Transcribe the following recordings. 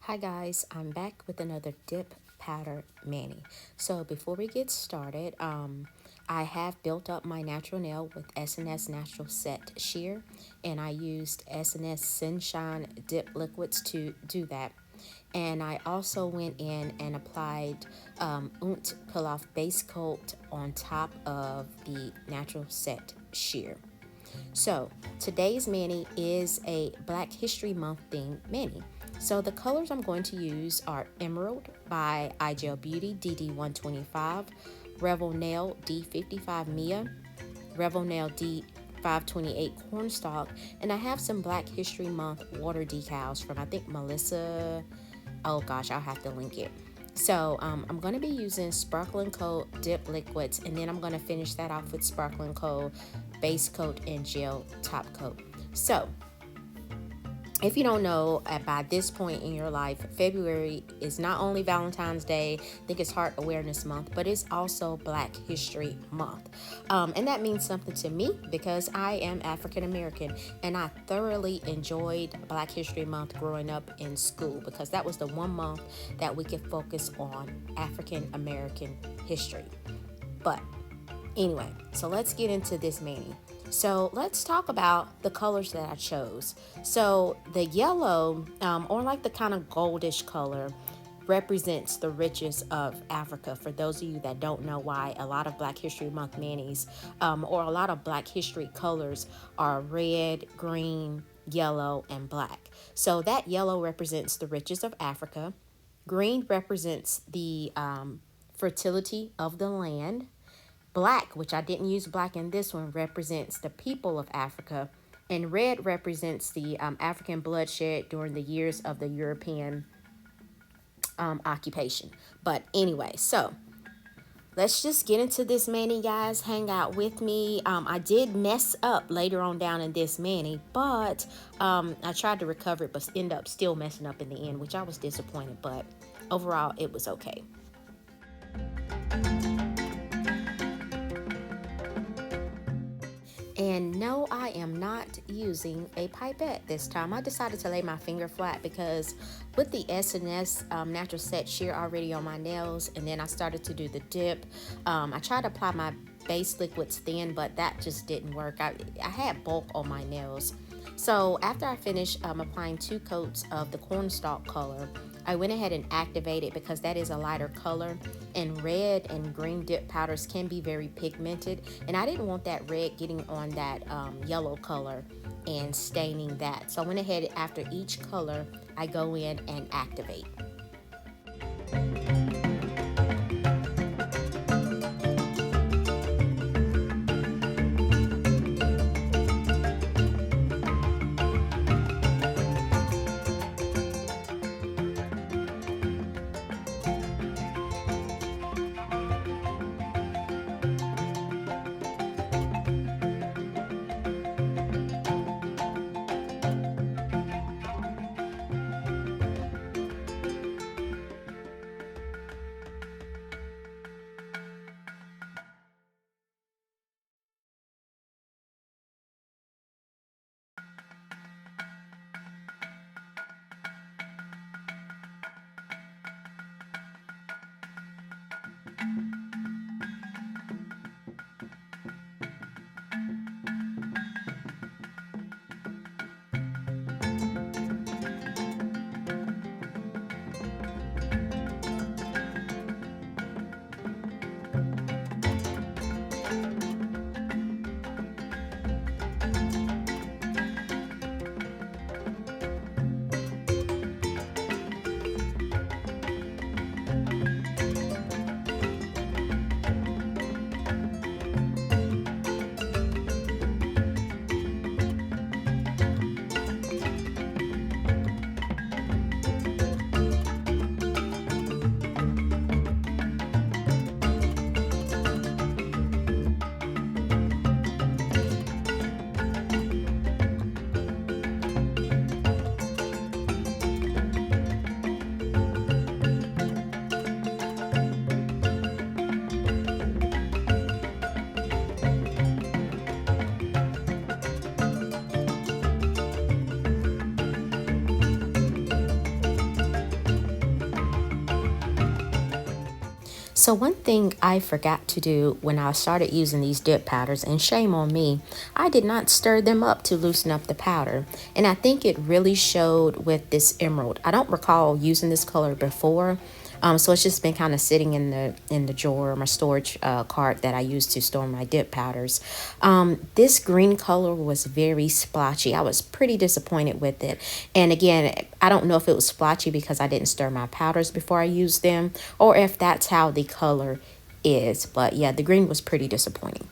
Hi guys, I'm back with another dip powder mani. So before we get started, I have built up my natural nail with S&S Natural Set Sheer, and I used S&S Sunshine Dip Liquids to do that. And I also went in and applied Unt Pull Off Base Coat on top of the Natural Set Sheer. So today's mani is a Black History Month themed mani. So the colors I'm going to use are Emerald by iGel Beauty DD125, Revel Nail D55 Mia, Revel Nail D528 Cornstalk, and I have some Black History Month water decals from I think Melissa. Oh gosh, I'll have to link it. So I'm going to be using Sparkling Coat Dip Liquids, and then I'm going to finish that off with Sparkling Coat Base Coat and Gel Top Coat. So if you don't know, by this point in your life, February is not only Valentine's Day, I think it's Heart Awareness Month, but it's also Black History Month. And that means something to me because I am African American and I thoroughly enjoyed Black History Month growing up in school because that was the one month that we could focus on African American history. But anyway, so let's get into this mani. So let's talk about the colors that I chose. So the yellow, or like the kind of goldish color, represents the riches of Africa. For those of you that don't know why a lot of Black History Month manis, or a lot of Black History colors are red, green, yellow, and black. So that yellow represents the riches of Africa. Green represents the fertility of the land. Black, which I didn't use black in this one, represents the people of Africa. And red represents the African bloodshed during the years of the European occupation. But anyway, so let's just get into this mani, guys. Hang out with me. I did mess up later on down in this mani, but I tried to recover it, but ended up still messing up in the end, which I was disappointed. But overall, it was okay. And no, I am not using a pipette this time. I decided to lay my finger flat because with the S&S Natural Set Sheer already on my nails, and then I started to do the dip. I tried to apply my base liquids thin, but that just didn't work. I had bulk on my nails. So after I finished applying 2 coats of the Cornstalk color, I went ahead and activated because that is a lighter color, and red and green dip powders can be very pigmented, and I didn't want that red getting on that yellow color and staining that. So I went ahead after each color, I go in and activate. So one thing I forgot to do when I started using these dip powders, and shame on me, I did not stir them up to loosen up the powder. And I think it really showed with this emerald. I don't recall using this color before. So it's just been kind of sitting in the drawer, my storage cart that I use to store my dip powders. This green color was very splotchy. I was pretty disappointed with it. And again, I don't know if it was splotchy because I didn't stir my powders before I used them, or if that's how the color is. But yeah, the green was pretty disappointing.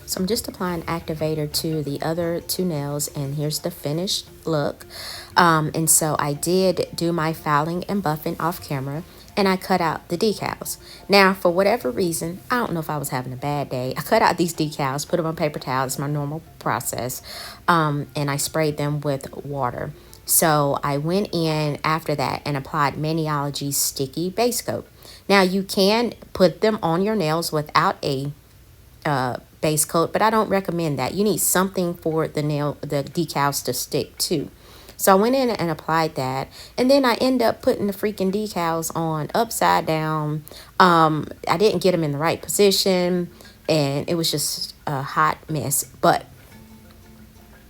So I'm just applying activator to the other two nails, and here's the finished look. And so I did do my filing and buffing off camera, and I cut out the decals. Now, for whatever reason, I don't know if I was having a bad day, I cut out these decals, put them on paper towels, my normal process, and I sprayed them with water. So I went in after that and applied Maniology Sticky Base Coat. Now, you can put them on your nails without a base coat, but I don't recommend that. You need something for the decals to stick to. So I went in and applied that, and then I end up putting the freaking decals on upside down. I didn't get them in the right position, and it was just a hot mess. But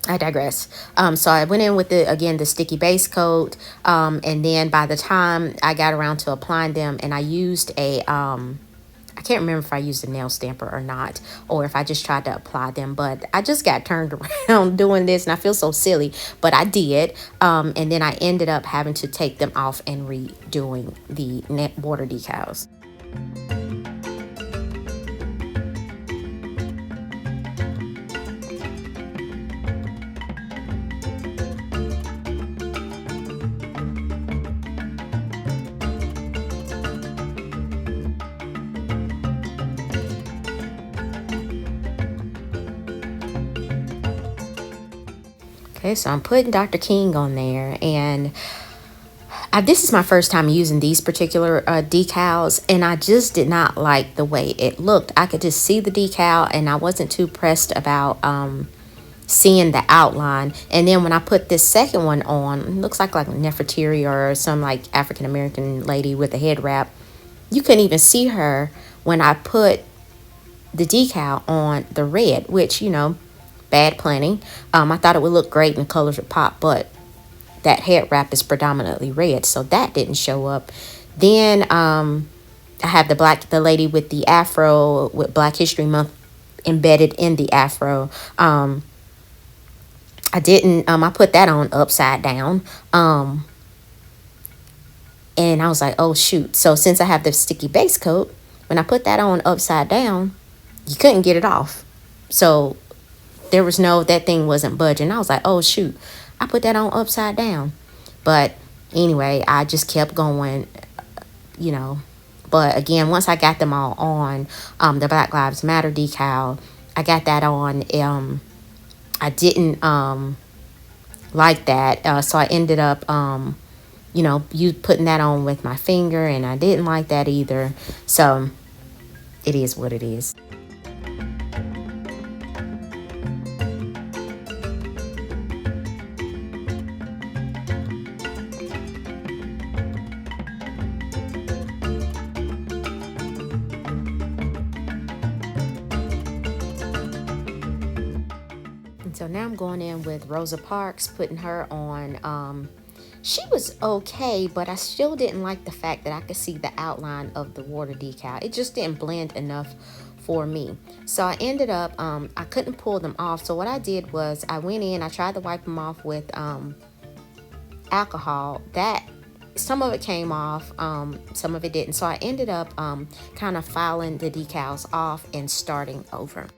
I digress. So I went in with the sticky base coat, and then by the time I got around to applying them, and I used I can't remember if I used a nail stamper or not, or if I just tried to apply them, but I just got turned around doing this, and I feel so silly, but I did. And then I ended up having to take them off and redoing the water decals. Okay, so I'm putting Dr. King on there, and this is my first time using these particular decals, and I just did not like the way it looked. I could just see the decal, and I wasn't too pressed about seeing the outline. And then when I put this second one on, it looks like Nefertiti or some like African American lady with a head wrap. You couldn't even see her when I put the decal on the red, which, you know, bad planning. I thought it would look great and the colors would pop, but that head wrap is predominantly red, so that didn't show up. Then I have the lady with the afro with Black History Month embedded in the afro. I put that on upside down. And I was like, oh shoot. So since I have the sticky base coat, when I put that on upside down, you couldn't get it off. So there was that thing wasn't budging. I was like, oh shoot, I put that on upside down. But anyway, I just kept going, you know. But again, once I got them all on, the Black Lives Matter decal, I got that on. I didn't like that, so I ended up, you putting that on with my finger, and I didn't like that either. So it is what it is. So now I'm going in with Rosa Parks, putting her on. She was okay, but I still didn't like the fact that I could see the outline of the water decal. It just didn't blend enough for me. So I ended up, I couldn't pull them off. So what I did was I went in, I tried to wipe them off with alcohol. That some of it came off, some of it didn't. So I ended up kind of filing the decals off and starting over.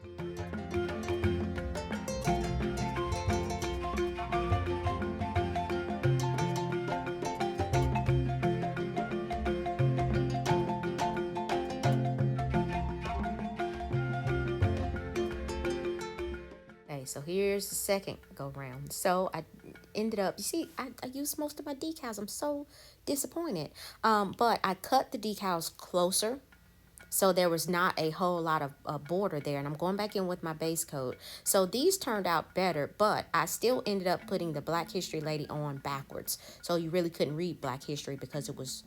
Okay, so here's the second go round. So I ended up, you see, I used most of my decals. I'm so disappointed. But I cut the decals closer, so there was not a whole lot of border there. And I'm going back in with my base coat. So these turned out better, but I still ended up putting the Black History Lady on backwards. So you really couldn't read Black History because it was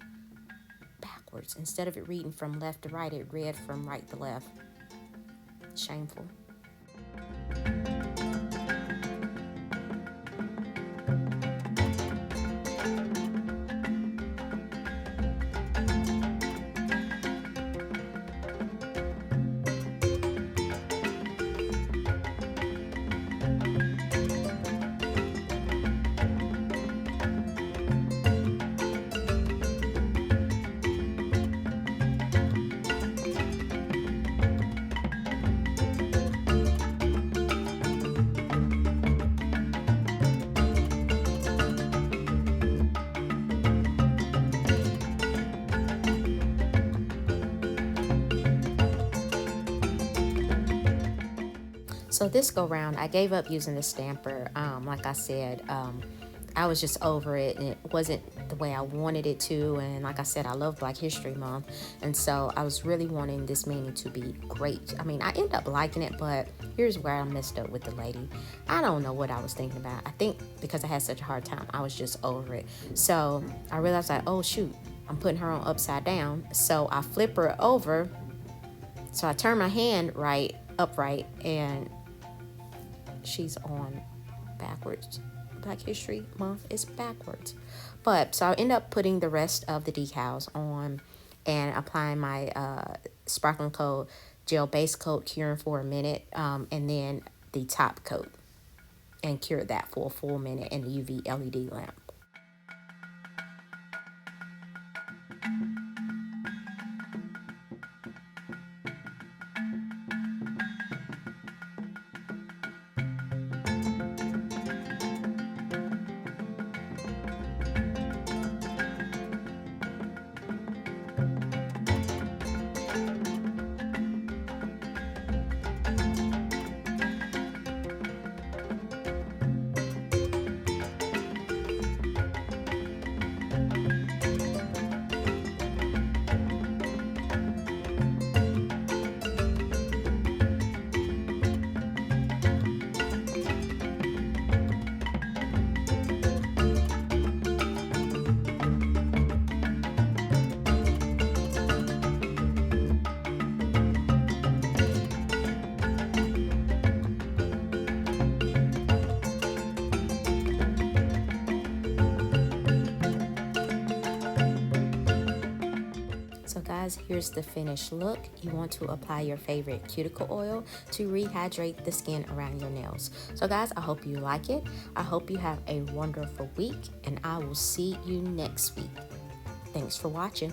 backwards. Instead of it reading from left to right, it read from right to left. Shameful. So this go round, I gave up using the stamper. Like I said, I was just over it, and it wasn't the way I wanted it to. And like I said, I love Black History Month, and so I was really wanting this mani to be great. I mean, I ended up liking it, but here's where I messed up with the lady. I don't know what I was thinking about. I think because I had such a hard time, I was just over it. So I realized, like, oh shoot, I'm putting her on upside down. So I flip her over. So I turn my hand upright, and she's on backwards. Black History Month is backwards. But so I end up putting the rest of the decals on and applying my Sparkling Coat Gel Base Coat, curing for a minute, and then the top coat, and cure that for a full minute in the UV LED lamp. So guys, here's the finished look. You want to apply your favorite cuticle oil to rehydrate the skin around your nails. So guys, I hope you like it. I hope you have a wonderful week, and I will see you next week. Thanks for watching.